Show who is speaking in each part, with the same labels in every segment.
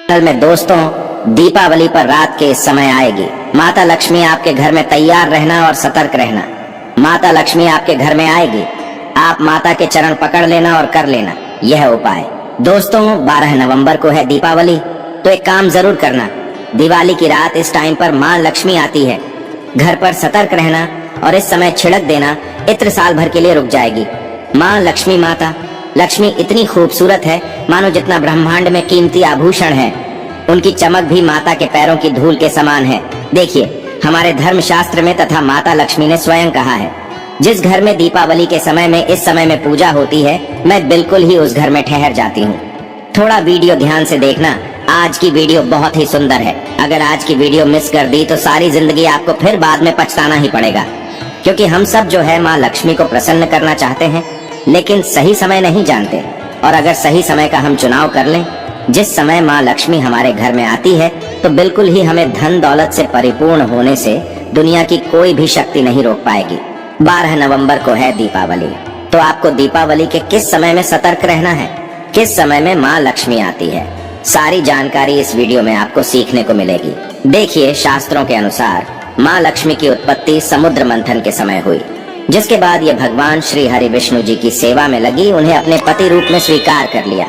Speaker 1: Channel में दोस्तों, दीपावली पर रात के इस समय आएगी। माता लक्ष्मी आपके घर में तैयार रहना और सतर्क रहना। माता लक्ष्मी आपके घर में आएगी, आप माता के चरण पकड़ लेना और कर लेना यह उपाय। दोस्तों, 12 नवंबर को है दीपावली, तो एक काम जरूर करना। दिवाली की रात इस टाइम पर माँ लक्ष्मी आती है। घर पर सतर्क रहना और इस समय छिड़क देना, इत्र साल भर के लिए रुक जाएगी। माँ लक्ष्मी माता लक्ष्मी इतनी खूबसूरत है मानो जितना ब्रह्मांड में कीमती आभूषण है। उनकी चमक भी माता के पैरों की धूल के समान है। देखिए, हमारे धर्म शास्त्र में तथा माता लक्ष्मी ने स्वयं कहा है, जिस घर में दीपावली के समय में इस समय में पूजा होती है, मैं बिल्कुल ही उस घर में ठहर जाती हूँ। थोड़ा वीडियो ध्यान से देखना, आज की वीडियो बहुत ही सुंदर है। अगर आज की वीडियो मिस कर दी तो सारी जिंदगी आपको फिर बाद में पछताना ही पड़ेगा, क्योंकि हम सब जो है माँ लक्ष्मी को प्रसन्न करना चाहते हैं, लेकिन सही समय नहीं जानते। और अगर सही समय का हम चुनाव कर लें, जिस समय माँ लक्ष्मी हमारे घर में आती है, तो बिल्कुल ही हमें धन दौलत से परिपूर्ण होने से दुनिया की कोई भी शक्ति नहीं रोक पाएगी। 12 नवंबर को है दीपावली, तो आपको दीपावली के किस समय में सतर्क रहना है, किस समय में माँ लक्ष्मी आती है, सारी जानकारी इस वीडियो में आपको सीखने को मिलेगी। देखिए, शास्त्रों के अनुसार माँ लक्ष्मी की उत्पत्ति समुद्र मंथन के समय हुई, जिसके बाद ये भगवान श्री हरि विष्णु जी की सेवा में लगी, उन्हें अपने पति रूप में स्वीकार कर लिया।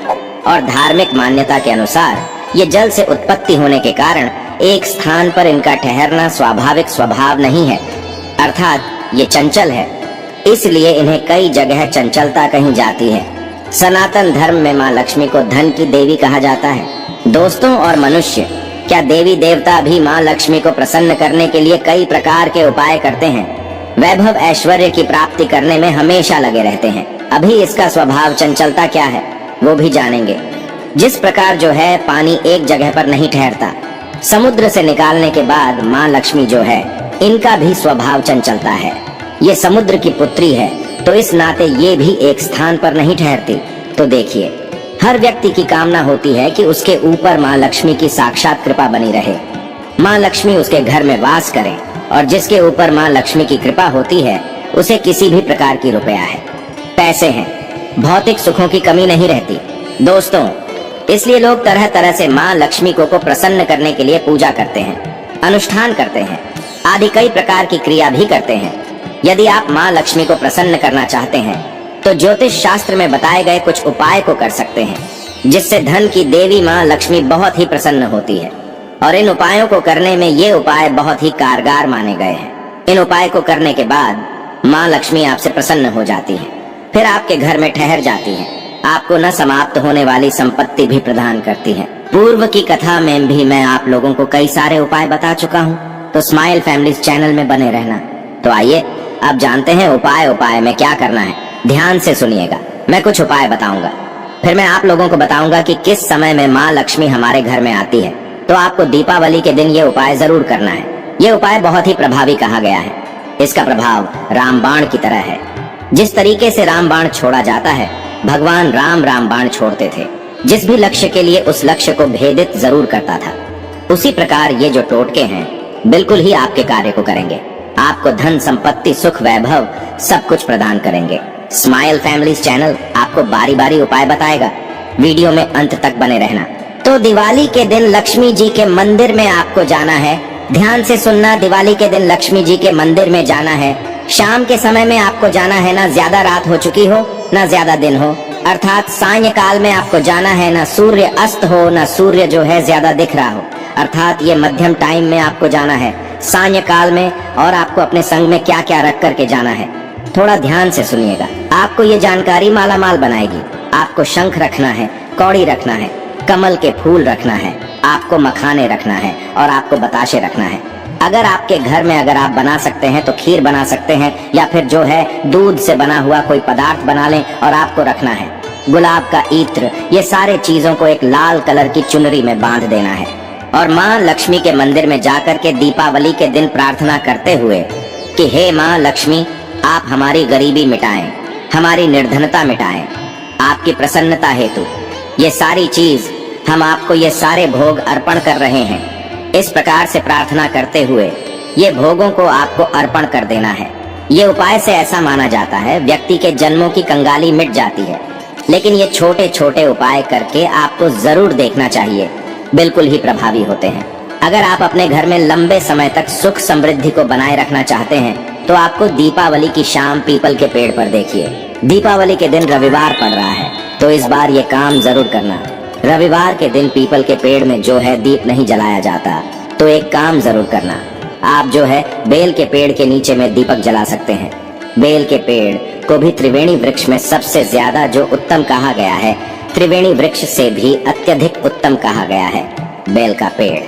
Speaker 1: और धार्मिक मान्यता के अनुसार ये जल से उत्पत्ति होने के कारण एक स्थान पर इनका ठहरना स्वाभाविक स्वभाव नहीं है, अर्थात ये चंचल है, इसलिए इन्हें कई जगह चंचलता कही जाती है। सनातन धर्म में माँ लक्ष्मी को धन की देवी कहा जाता है। दोस्तों और मनुष्य, क्या देवी देवता भी माँ लक्ष्मी को प्रसन्न करने के लिए कई प्रकार के उपाय करते हैं, वैभव ऐश्वर्य की प्राप्ति करने में हमेशा लगे रहते हैं। अभी इसका स्वभाव चंचलता क्या है वो भी जानेंगे। जिस प्रकार जो है पानी एक जगह पर नहीं ठहरता, समुद्र से निकालने के बाद माँ लक्ष्मी जो है, इनका भी स्वभाव चंचलता है। ये समुद्र की पुत्री है, तो इस नाते ये भी एक स्थान पर नहीं ठहरती। तो देखिए, हर व्यक्ति की कामना होती है कि उसके ऊपर माँ लक्ष्मी की साक्षात कृपा बनी रहे, माँ लक्ष्मी उसके घर में वास करे, और जिसके ऊपर माँ लक्ष्मी की कृपा होती है, उसे किसी भी प्रकार की रुपया है, पैसे हैं, भौतिक सुखों की कमी नहीं रहती। दोस्तों, इसलिए लोग तरह तरह से माँ लक्ष्मी को प्रसन्न करने के लिए पूजा करते हैं, अनुष्ठान करते हैं, आदि कई प्रकार की क्रिया भी करते हैं। यदि आप माँ लक्ष्मी को प्रसन्न करना चाहते हैं, तो ज्योतिष शास्त्र में बताए गए कुछ उपाय को कर सकते हैं, जिससे धन की देवी माँ लक्ष्मी बहुत ही प्रसन्न होती है। और इन उपायों को करने में ये उपाय बहुत ही कारगर माने गए हैं। इन उपाय को करने के बाद माँ लक्ष्मी आपसे प्रसन्न हो जाती है, फिर आपके घर में ठहर जाती है, आपको न समाप्त होने वाली संपत्ति भी प्रदान करती है। पूर्व की कथा में भी मैं आप लोगों को कई सारे उपाय बता चुका हूँ, तो स्माइल फैमिलीज चैनल में बने रहना। तो आइए अब जानते हैं उपाय में क्या करना है। ध्यान से सुनिएगा, मैं कुछ उपाय बताऊंगा, फिर मैं आप लोगों को बताऊंगा कि किस समय में माँ लक्ष्मी हमारे घर में आती है। तो आपको दीपावली के दिन ये उपाय जरूर करना है। ये उपाय बहुत ही प्रभावी कहा गया है। इसका प्रभाव रामबाण की तरह है। जिस तरीके से रामबाण छोड़ा जाता है, भगवान राम रामबाण छोड़ते थे, जिस भी लक्ष्य के लिए उस लक्ष्य को भेदित जरूर करता था। उसी प्रकार ये जो टोटके हैं, बिल्कुल ही आपके कार्य को करेंगे। आपको धन संपत्ति सुख वैभव सब कुछ प्रदान करेंगे। स्माइल फैमिलीज चैनल आपको बारी बारी उपाय बताएगा, वीडियो में अंत तक बने रहना। तो दिवाली के दिन लक्ष्मी जी के मंदिर में आपको जाना है। ध्यान से सुनना, दिवाली के दिन लक्ष्मी जी के मंदिर में जाना है। शाम के समय में आपको जाना है, ना ज्यादा रात हो चुकी हो ना ज्यादा दिन हो, अर्थात सायंकाल में आपको जाना है। ना सूर्य अस्त हो ना सूर्य जो है ज्यादा दिख रहा हो, अर्थात ये मध्यम टाइम में आपको जाना है, सायंकाल में। और आपको अपने संग में क्या क्या रख करके जाना है, थोड़ा ध्यान से सुनिएगा। आपको ये जानकारी मालामाल बनाएगी। आपको शंख रखना है, कौड़ी रखना है, कमल के फूल रखना है, आपको मखाने रखना है, और आपको बताशे रखना है। अगर आपके घर में अगर आप बना सकते हैं तो खीर बना सकते हैं, या फिर जो है दूध से बना हुआ कोई पदार्थ बना लें और आपको रखना है। गुलाब का इत्र, ये सारे चीजों को एक लाल कलर की चुनरी में बांध देना है, और माँ लक्ष्मी के मंदिर में जाकर के दीपावली के दिन प्रार्थना करते हुए कि हे माँ लक्ष्मी, आप हमारी गरीबी मिटाएं, हमारी निर्धनता मिटाएं, आपकी प्रसन्नता हेतु ये सारी चीज हम आपको ये सारे भोग अर्पण कर रहे हैं। इस प्रकार से प्रार्थना करते हुए ये भोगों को आपको अर्पण कर देना है। ये उपाय से ऐसा माना जाता है व्यक्ति के जन्मों की कंगाली मिट जाती है। लेकिन ये छोटे छोटे उपाय करके आपको जरूर देखना चाहिए बिल्कुल ही प्रभावी होते हैं। अगर आप अपने घर में लंबे समय तक सुख समृद्धि को बनाए रखना चाहते हैं तो आपको दीपावली की शाम पीपल के पेड़ पर देखिए। दीपावली के दिन रविवार पड़ रहा है तो इस बार ये काम जरूर करना। रविवार के दिन पीपल के पेड़ में जो है दीप नहीं जलाया जाता, तो एक काम जरूर करना, आप जो है बेल के पेड़ के नीचे में दीपक जला सकते हैं। बेल के पेड़ को भी त्रिवेणी वृक्ष में सबसे ज्यादा जो उत्तम कहा गया है, त्रिवेणी वृक्ष से भी अत्यधिक उत्तम कहा गया है बेल का पेड़।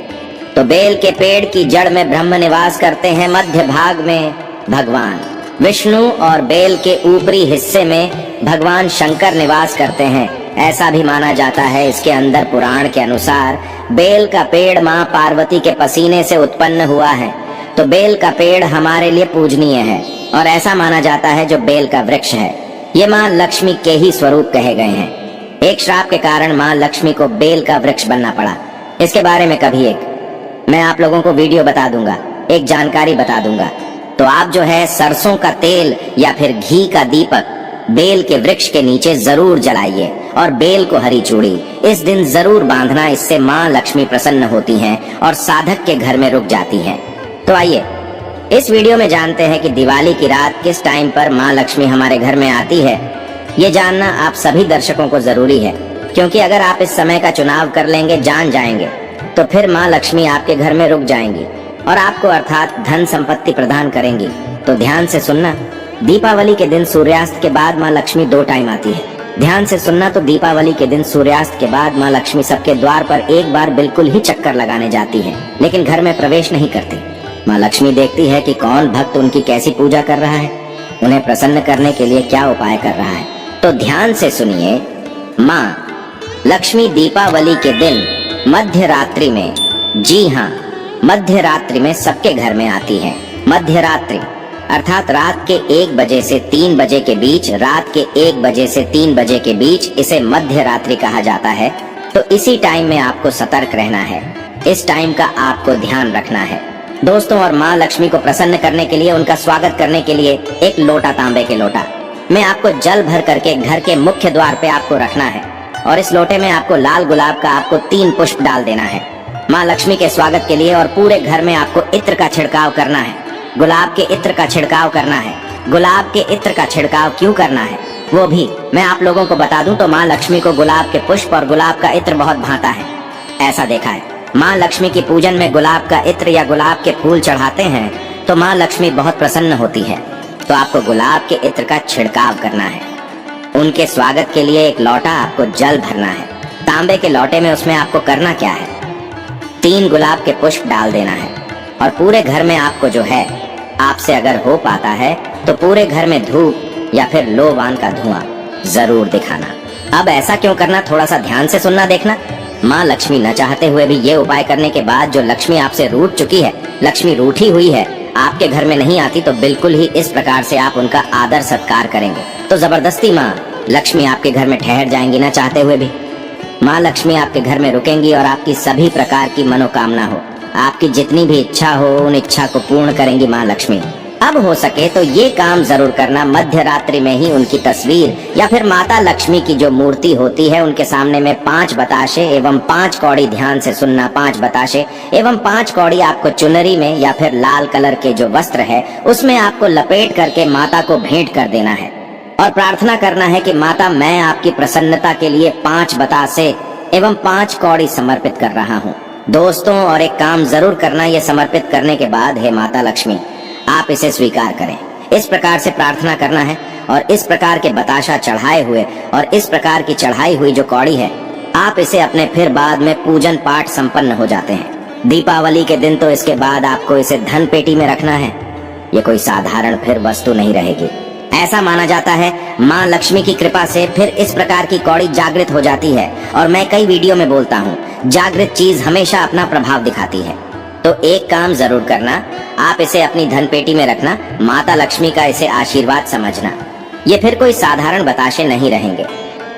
Speaker 1: तो बेल के पेड़ की जड़ में ब्रह्म निवास करते हैं, मध्य भाग में भगवान विष्णु और बेल के ऊपरी हिस्से में भगवान शंकर निवास करते हैं, ऐसा भी माना जाता है। इसके अंदर पुराण के अनुसार बेल का पेड़ माँ पार्वती के पसीने से उत्पन्न हुआ है, तो बेल का पेड़ हमारे लिए पूजनीय है और ऐसा माना जाता है जो बेल का वृक्ष है ये माँ लक्ष्मी के ही स्वरूप कहे गए हैं। एक श्राप के कारण माँ लक्ष्मी को बेल का वृक्ष बनना पड़ा। इसके बारे में कभी एक मैं आप लोगों को वीडियो बता दूंगा, एक जानकारी बता दूंगा। तो आप जो है सरसों का तेल या फिर घी का दीपक बेल के वृक्ष के नीचे जरूर जलाइए और बेल को हरी चूड़ी इस दिन जरूर बांधना। इससे माँ लक्ष्मी प्रसन्न होती हैं और साधक के घर में रुक जाती हैं। तो आइए इस वीडियो में जानते हैं कि दिवाली की रात किस टाइम पर माँ लक्ष्मी हमारे घर में आती है। ये जानना आप सभी दर्शकों को जरूरी है, क्योंकि अगर आप इस समय का चुनाव कर लेंगे, जान जाएंगे, तो फिर माँ लक्ष्मी आपके घर में रुक जाएंगी और आपको अर्थात धन संपत्ति प्रदान करेंगी। तो ध्यान से सुनना, दीपावली के दिन सूर्यास्त के बाद माँ लक्ष्मी 2 टाइम आती है। ध्यान से सुनना, तो दीपावली के दिन सूर्यास्त के बाद माँ लक्ष्मी सबके द्वार पर एक बार बिल्कुल ही चक्कर लगाने जाती है, लेकिन घर में प्रवेश नहीं करती। माँ लक्ष्मी देखती है कि कौन भक्त उनकी कैसी पूजा कर रहा है, उन्हें प्रसन्न करने के लिए क्या उपाय कर रहा है। तो ध्यान से सुनिए, माँ लक्ष्मी दीपावली के दिन मध्य रात्रि में, जी हाँ मध्य रात्रि में सबके घर में आती है। मध्य रात्रि अर्थात रात के 1 बजे से 3 बजे के बीच, रात के 1 बजे से 3 बजे के बीच इसे मध्य रात्रि कहा जाता है। तो इसी टाइम में आपको सतर्क रहना है, इस टाइम का आपको ध्यान रखना है दोस्तों। और माँ लक्ष्मी को प्रसन्न करने के लिए, उनका स्वागत करने के लिए एक लोटा, तांबे के लोटा में आपको जल भर करके घर के मुख्य द्वार पे आपको रखना है और इस लोटे में आपको लाल गुलाब का आपको 3 पुष्प डाल देना है माँ लक्ष्मी के स्वागत के लिए। और पूरे घर में आपको इत्र का छिड़काव करना है, गुलाब के इत्र का छिड़काव करना है। गुलाब के इत्र का छिड़काव क्यों करना है वो भी मैं आप लोगों को बता दूं। तो माँ लक्ष्मी को गुलाब के पुष्प और गुलाब का इत्र बहुत भाता है। ऐसा देखा है, माँ लक्ष्मी की पूजन में गुलाब का इत्र या गुलाब के फूल चढ़ाते हैं तो माँ लक्ष्मी बहुत प्रसन्न होती है। तो आपको गुलाब के इत्र का छिड़काव करना है। उनके स्वागत के लिए एक लोटा आपको जल भरना है, तांबे के लोटे में। उसमें आपको करना क्या है, 3 गुलाब के पुष्प डाल देना है और पूरे घर में आपको जो है, आपसे अगर हो पाता है तो पूरे घर में धूप या फिर लोबान का धुआं जरूर दिखाना। अब ऐसा क्यों करना, थोड़ा सा ध्यान से सुनना, देखना। माँ लक्ष्मी न चाहते हुए भी ये उपाय करने के बाद जो लक्ष्मी आपसे रूठ चुकी है, लक्ष्मी रूठी हुई है, आपके घर में नहीं आती, तो बिल्कुल ही इस प्रकार से आप उनका आदर सत्कार करेंगे तो जबरदस्ती माँ लक्ष्मी आपके घर में ठहर जाएंगी। न चाहते हुए भी माँ लक्ष्मी आपके घर में रुकेंगी और आपकी सभी प्रकार की मनोकामना हो, आपकी जितनी भी इच्छा हो, उन इच्छा को पूर्ण करेंगी माँ लक्ष्मी। अब हो सके तो ये काम जरूर करना, मध्य रात्रि में ही उनकी तस्वीर या फिर माता लक्ष्मी की जो मूर्ति होती है उनके सामने में 5 बताशे एवं 5 कौड़ी, ध्यान से सुनना, 5 बताशे एवं 5 कौड़ी आपको चुनरी में या फिर लाल कलर के जो वस्त्र है उसमें आपको लपेट करके माता को भेंट कर देना है और प्रार्थना करना है कि माता, मैं आपकी प्रसन्नता के लिए 5 बतासे एवं 5 कौड़ी समर्पित कर रहा हूँ दोस्तों। और एक काम जरूर करना, ये समर्पित करने के बाद हे माता लक्ष्मी आप इसे स्वीकार करें। इस प्रकार से प्रार्थना करना है और इस प्रकार के बताशा चढ़ाए हुए और इस प्रकार की चढ़ाई हुई जो कौड़ी है, आप इसे अपने फिर बाद में पूजन पाठ संपन्न हो जाते हैं। दीपावली के दिन तो इसके बाद आपको इसे धन पेटी में रखना है, ये कोई साधारण फिर वस्तु नहीं रहेगी। ऐसा माना जाता है माँ लक्ष्मी की कृपा से फिर इस प्रकार की कौड़ी जागृत हो जाती है। और मैं कई वीडियो में बोलता हूँ, जागृत चीज हमेशा अपना प्रभाव दिखाती है। तो एक काम जरूर करना, आप इसे अपनी धन पेटी में रखना, माता लक्ष्मी का इसे आशीर्वाद समझना। ये फिर कोई साधारण बताशे नहीं रहेंगे,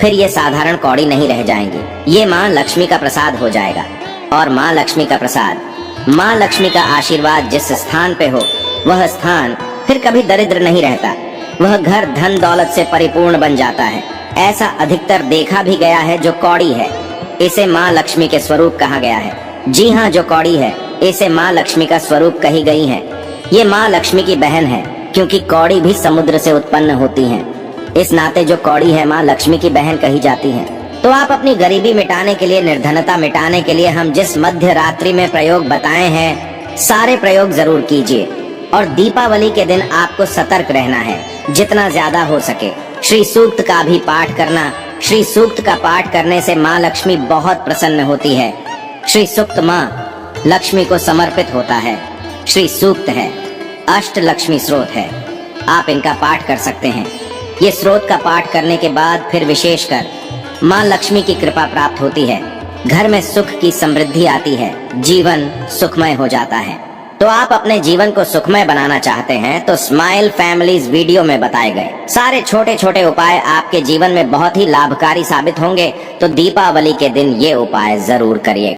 Speaker 1: फिर ये साधारण कौड़ी नहीं रह जाएंगी, ये माँ लक्ष्मी का प्रसाद हो जाएगा। और माँ लक्ष्मी का प्रसाद, माँ लक्ष्मी का आशीर्वाद जिस स्थान पे हो वह स्थान फिर कभी दरिद्र नहीं रहता, वह घर धन दौलत से परिपूर्ण बन जाता है। ऐसा अधिकतर देखा भी गया है। जो कौड़ी है इसे माँ लक्ष्मी के स्वरूप कहा गया है। जी हाँ, जो कौड़ी है इसे माँ लक्ष्मी का स्वरूप कही गई है। ये माँ लक्ष्मी की बहन है, क्योंकि कौड़ी भी समुद्र से उत्पन्न होती हैं। इस नाते जो कौड़ी है माँ लक्ष्मी की बहन कही जाती है। तो आप अपनी गरीबी मिटाने के लिए, निर्धनता मिटाने के लिए हम जिस मध्य रात्रि में प्रयोग बताए हैं, सारे प्रयोग जरूर कीजिए। और दीपावली के दिन आपको सतर्क रहना है, जितना ज्यादा हो सके। श्री सूक्त का भी पाठ करना। श्री सूक्त का पाठ करने से माँ लक्ष्मी बहुत प्रसन्न होती है। श्री सूक्त माँ लक्ष्मी को समर्पित होता है। श्री सूक्त है, अष्ट लक्ष्मी स्रोत है। आप इनका पाठ कर सकते हैं। ये स्रोत का पाठ करने के बाद फिर विशेषकर माँ लक्ष्मी की कृपा प्राप्त होती है। घर में सुख की समृद्धि आती है, जीवन सुखमय हो जाता है। तो आप अपने जीवन को सुखमय बनाना चाहते हैं तो स्माइल फैमिलीज वीडियो में बताए गए सारे छोटे छोटे उपाय आपके जीवन में बहुत ही लाभकारी साबित होंगे। तो दीपावली के दिन ये उपाय जरूर करिए।